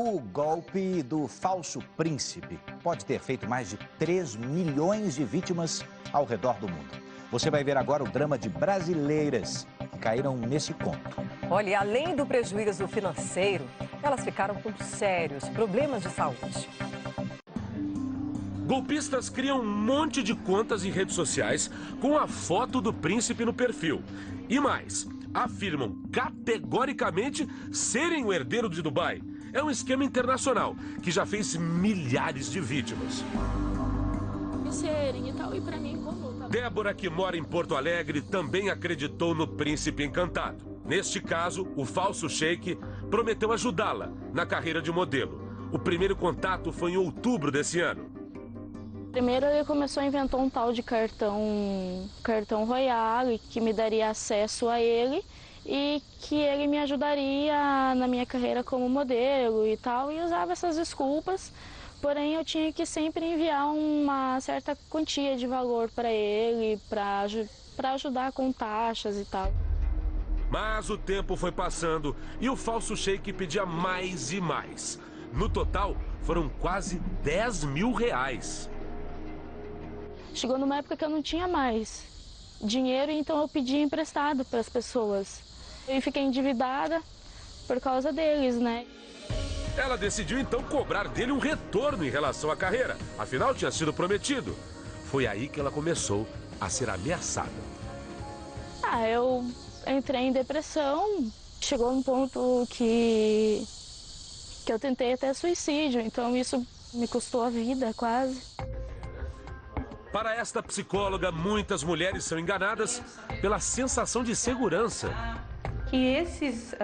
O golpe do falso príncipe pode ter feito mais de 3 milhões de vítimas ao redor do mundo. Você vai ver agora o drama de brasileiras que caíram nesse conto. Olha, e além do prejuízo financeiro, elas ficaram com sérios problemas de saúde. Golpistas criam um monte de contas em redes sociais com a foto do príncipe no perfil. E mais, afirmam categoricamente serem o herdeiro de Dubai. É um esquema internacional que já fez milhares de vítimas. E tal, e pra mim, Débora, que mora em Porto Alegre, também acreditou no príncipe encantado. Neste caso, o falso sheik prometeu ajudá-la na carreira de modelo. O primeiro contato foi em outubro desse ano. Primeiro ele começou a inventar um tal de cartão Royale, que me daria acesso a ele e que ele me ajudaria na minha carreira como modelo e tal, e usava essas desculpas, porém eu tinha que sempre enviar uma certa quantia de valor para ele, para ajudar com taxas e tal. Mas o tempo foi passando e o falso sheik pedia mais e mais. No total, foram quase 10 mil reais. Chegou numa época que eu não tinha mais dinheiro, então eu pedi emprestado para as pessoas. Eu fiquei endividada por causa deles, né? Ela decidiu então cobrar dele um retorno em relação à carreira. Afinal, tinha sido prometido. Foi aí que ela começou a ser ameaçada. Eu entrei em depressão. Chegou um ponto que eu tentei até suicídio, então isso me custou a vida quase. Para esta psicóloga, muitas mulheres são enganadas pela sensação de segurança. Que esses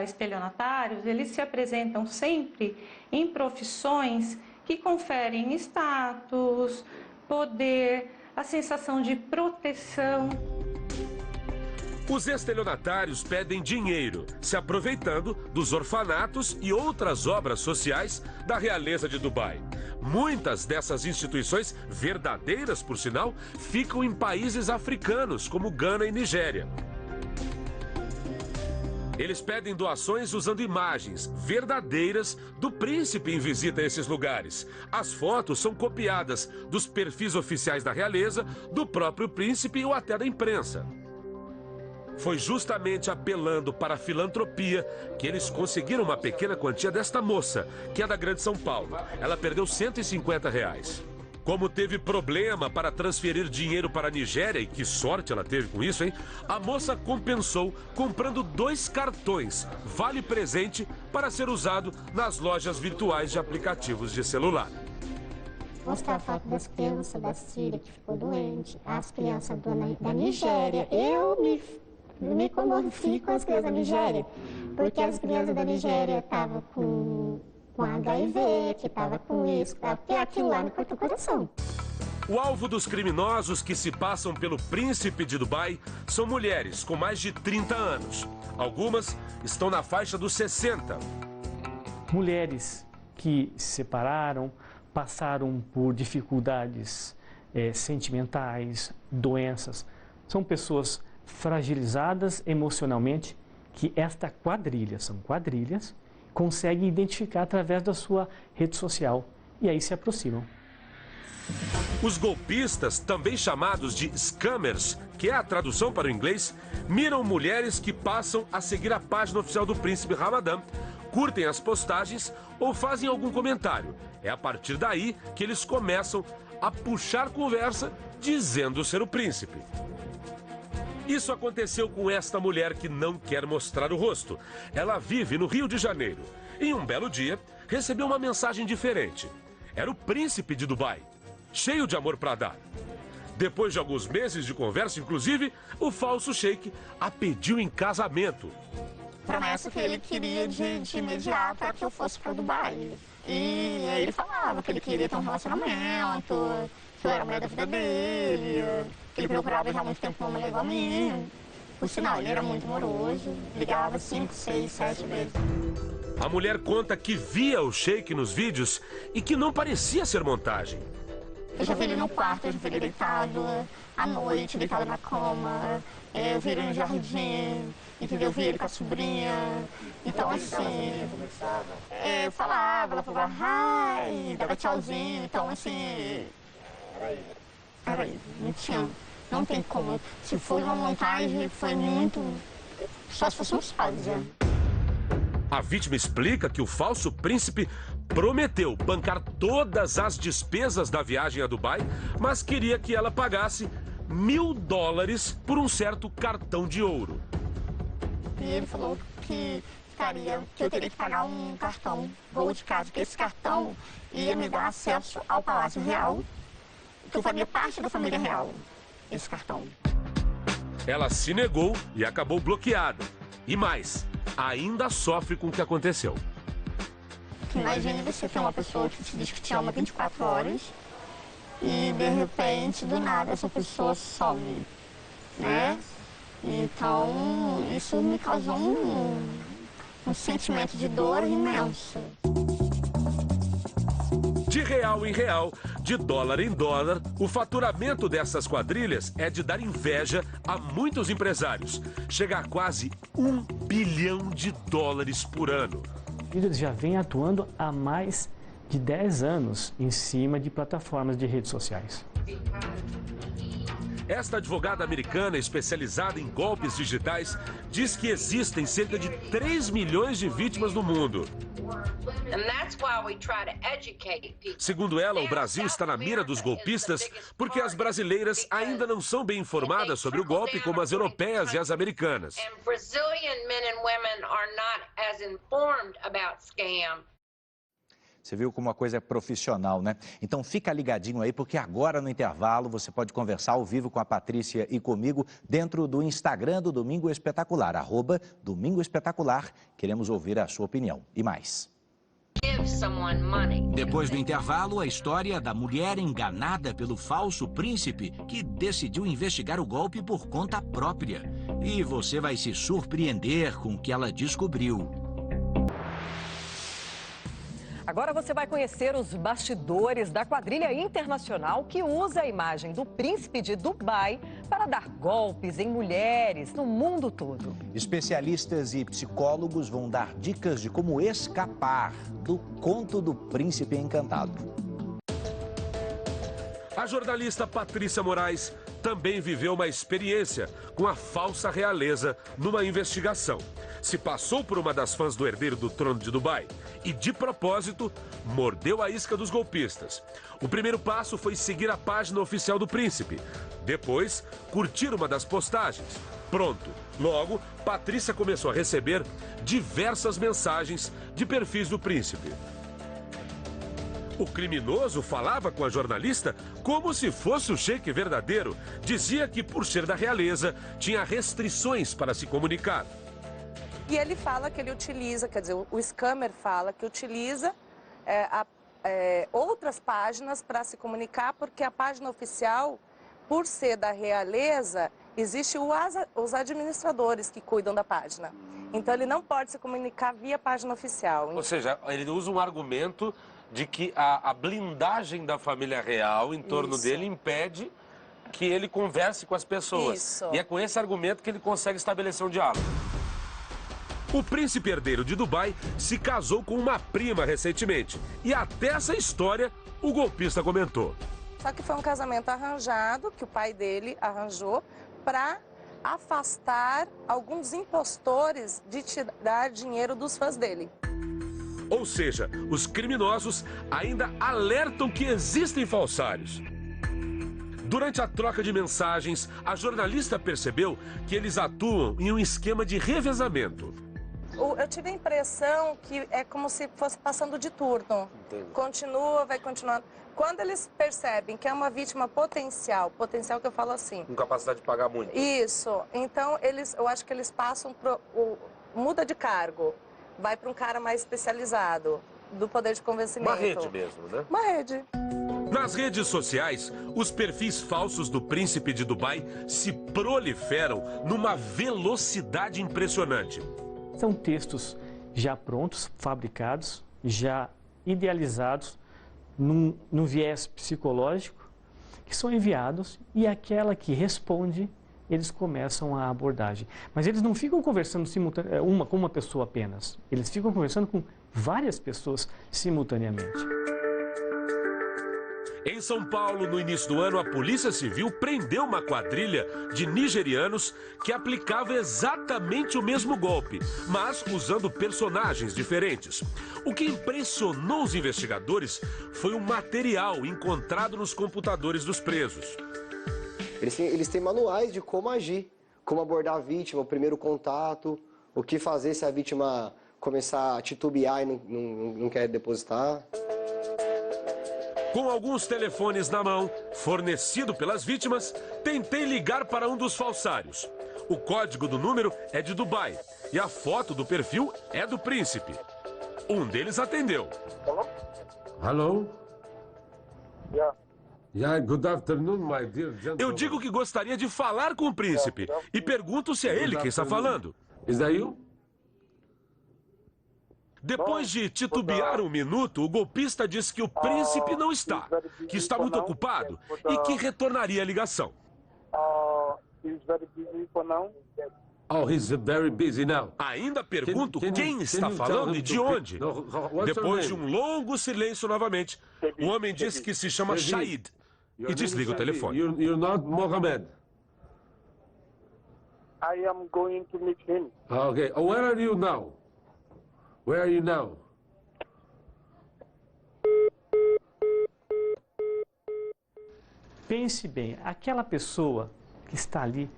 estelionatários, eles se apresentam sempre em profissões que conferem status, poder, a sensação de proteção. Os estelionatários pedem dinheiro, se aproveitando dos orfanatos e outras obras sociais da realeza de Dubai. Muitas dessas instituições, verdadeiras por sinal, ficam em países africanos, como Gana e Nigéria. Eles pedem doações usando imagens verdadeiras do príncipe em visita a esses lugares. As fotos são copiadas dos perfis oficiais da realeza, do próprio príncipe ou até da imprensa. Foi justamente apelando para a filantropia que eles conseguiram uma pequena quantia desta moça, que é da Grande São Paulo. Ela perdeu 150 reais. Como teve problema para transferir dinheiro para a Nigéria, e que sorte ela teve com isso, hein? A moça compensou comprando 2 cartões, vale presente, para ser usado nas lojas virtuais de aplicativos de celular. Mostrar a foto das crianças da Síria que ficou doente, as crianças da Nigéria. Eu me comovi com as crianças da Nigéria, porque as crianças da Nigéria estavam com HIV, que estava com isso, porque aquilo lá me cortou o coração. O alvo dos criminosos que se passam pelo príncipe de Dubai são mulheres com mais de 30 anos. Algumas estão na faixa dos 60. Mulheres que se separaram, passaram por dificuldades sentimentais, doenças. São pessoas fragilizadas emocionalmente, que esta quadrilha, são quadrilhas, conseguem identificar através da sua rede social e aí se aproximam. Os golpistas, também chamados de scammers, que é a tradução para o inglês, miram mulheres que passam a seguir a página oficial do príncipe Ramadan, curtem as postagens ou fazem algum comentário. É a partir daí que eles começam a puxar conversa dizendo ser o príncipe. Isso aconteceu com esta mulher que não quer mostrar o rosto. Ela vive no Rio de Janeiro. Em um belo dia, recebeu uma mensagem diferente. Era o príncipe de Dubai, cheio de amor para dar. Depois de alguns meses de conversa, inclusive, o falso sheik a pediu em casamento. Promessa que ele queria de imediato para que eu fosse para Dubai. E ele falava que ele queria ter um relacionamento, que eu era a mulher da vida dele, que ele procurava já há muito tempo uma mulher igual a mim. Por sinal, ele era muito amoroso, ligava 5, 6, 7 vezes. A mulher conta que via o sheik nos vídeos e que não parecia ser montagem. Eu já vi ele no quarto, eu já vi ele deitado, à noite, deitado na cama, eu vi ele no jardim, entendeu? Eu vi ele com a sobrinha. Então, assim, eu falava, ela falava, ai, dava tchauzinho. Então, assim, peraí, não tem como. Se foi uma montagem, foi muito, só se fosse um sósia. A vítima explica que o falso príncipe prometeu bancar todas as despesas da viagem a Dubai, mas queria que ela pagasse $1.000 por um certo cartão de ouro. E ele falou que eu teria que pagar um cartão Gold Card, que esse cartão ia me dar acesso ao Palácio Real, que eu faria parte da família real, esse cartão. Ela se negou e acabou bloqueada. E mais, ainda sofre com o que aconteceu. Imagine você ter uma pessoa que te diz que te ama 24 horas e, de repente, do nada, essa pessoa some, né? Então, isso me causou um sentimento de dor imenso. De real em real, de dólar em dólar, o faturamento dessas quadrilhas é de dar inveja a muitos empresários. Chega a quase $1 bilhão por ano. Eles já vêm atuando há mais de 10 anos em cima de plataformas de redes sociais. Esta advogada americana especializada em golpes digitais diz que existem cerca de 3 milhões de vítimas no mundo. Segundo ela, o Brasil está na mira dos golpistas porque as brasileiras ainda não são bem informadas sobre o golpe como as europeias e as americanas. Você viu como a coisa é profissional, né? Então fica ligadinho aí, porque agora no intervalo você pode conversar ao vivo com a Patrícia e comigo dentro do Instagram do Domingo Espetacular, @Domingo Espetacular. Queremos ouvir a sua opinião. E mais. Depois do intervalo, a história da mulher enganada pelo falso príncipe que decidiu investigar o golpe por conta própria. E você vai se surpreender com o que ela descobriu. Agora você vai conhecer os bastidores da quadrilha internacional que usa a imagem do príncipe de Dubai para dar golpes em mulheres no mundo todo. Especialistas e psicólogos vão dar dicas de como escapar do conto do príncipe encantado. A jornalista Patrícia Moraes também viveu uma experiência com a falsa realeza numa investigação. Se passou por uma das fãs do herdeiro do trono de Dubai e, de propósito, mordeu a isca dos golpistas. O primeiro passo foi seguir a página oficial do príncipe. Depois, curtir uma das postagens. Pronto. Logo, Patrícia começou a receber diversas mensagens de perfis do príncipe. O criminoso falava com a jornalista como se fosse o sheik verdadeiro. Dizia que, por ser da realeza, tinha restrições para se comunicar. E ele fala que ele utiliza, quer dizer, o scammer fala que utiliza outras páginas para se comunicar, porque a página oficial, por ser da realeza, existe os administradores que cuidam da página. Então ele não pode se comunicar via página oficial. Ou seja, ele usa um argumento de que a blindagem da família real em torno dele impede que ele converse com as pessoas. Isso. E é com esse argumento que ele consegue estabelecer um diálogo. O príncipe herdeiro de Dubai se casou com uma prima recentemente. E até essa história o golpista comentou. Só que foi um casamento arranjado, que o pai dele arranjou, para afastar alguns impostores de tirar dinheiro dos fãs dele. Ou seja, os criminosos ainda alertam que existem falsários. Durante a troca de mensagens, a jornalista percebeu que eles atuam em um esquema de revezamento. Eu tive a impressão que é como se fosse passando de turno. Entendi. Continua, vai continuando. Quando eles percebem que é uma vítima potencial que eu falo assim... Com capacidade de pagar muito. Isso. Então, eu acho que eles passam muda de cargo. Vai para um cara mais especializado, do poder de convencimento. Uma rede mesmo, né? Uma rede. Nas redes sociais, os perfis falsos do príncipe de Dubai se proliferam numa velocidade impressionante. São textos já prontos, fabricados, já idealizados, num viés psicológico, que são enviados e aquela que responde, eles começam a abordagem. Mas eles não ficam conversando com uma pessoa apenas, eles ficam conversando com várias pessoas simultaneamente. Em São Paulo, no início do ano, a Polícia Civil prendeu uma quadrilha de nigerianos que aplicava exatamente o mesmo golpe, mas usando personagens diferentes. O que impressionou os investigadores foi o material encontrado nos computadores dos presos. Eles têm manuais de como agir, como abordar a vítima, o primeiro contato, o que fazer se a vítima começar a titubear e não quer depositar. Com alguns telefones na mão, fornecido pelas vítimas, tentei ligar para um dos falsários. O código do número é de Dubai e a foto do perfil é do príncipe. Um deles atendeu. Hello? Yeah, good afternoon, my dear gentleman. Eu digo que gostaria de falar com o príncipe e pergunto se é ele quem está falando. Is that you? Depois de titubear um minuto, o golpista disse que o príncipe não está, que está muito ocupado e que retornaria a ligação. Oh, he's very busy now. Ainda pergunto quem está falando e de onde. Depois de um longo silêncio novamente, o homem disse que se chama Shahid e desliga o telefone. You're not Mohammed. I am going to meet him. Okay, where are you now? Where are you now? Pense bem, aquela pessoa que está ali,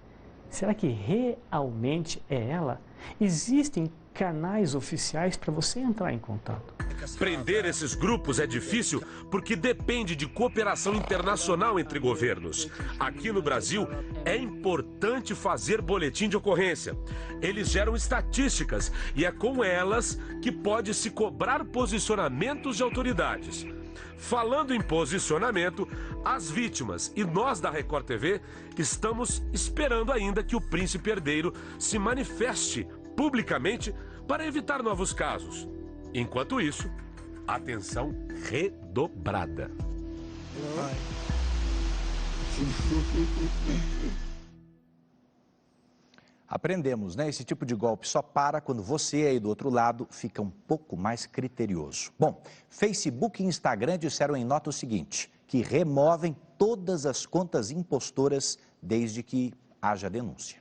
será que realmente é ela? Existem canais oficiais para você entrar em contato. Prender esses grupos é difícil porque depende de cooperação internacional entre governos. Aqui no Brasil, é importante fazer boletim de ocorrência. Eles geram estatísticas e é com elas que pode se cobrar posicionamentos de autoridades. Falando em posicionamento, as vítimas e nós da Record TV estamos esperando ainda que o príncipe herdeiro se manifeste publicamente para evitar novos casos. Enquanto isso, atenção redobrada. Aprendemos, né? Esse tipo de golpe só para quando você aí do outro lado fica um pouco mais criterioso. Bom, Facebook e Instagram disseram em nota o seguinte, que removem todas as contas impostoras desde que haja denúncia.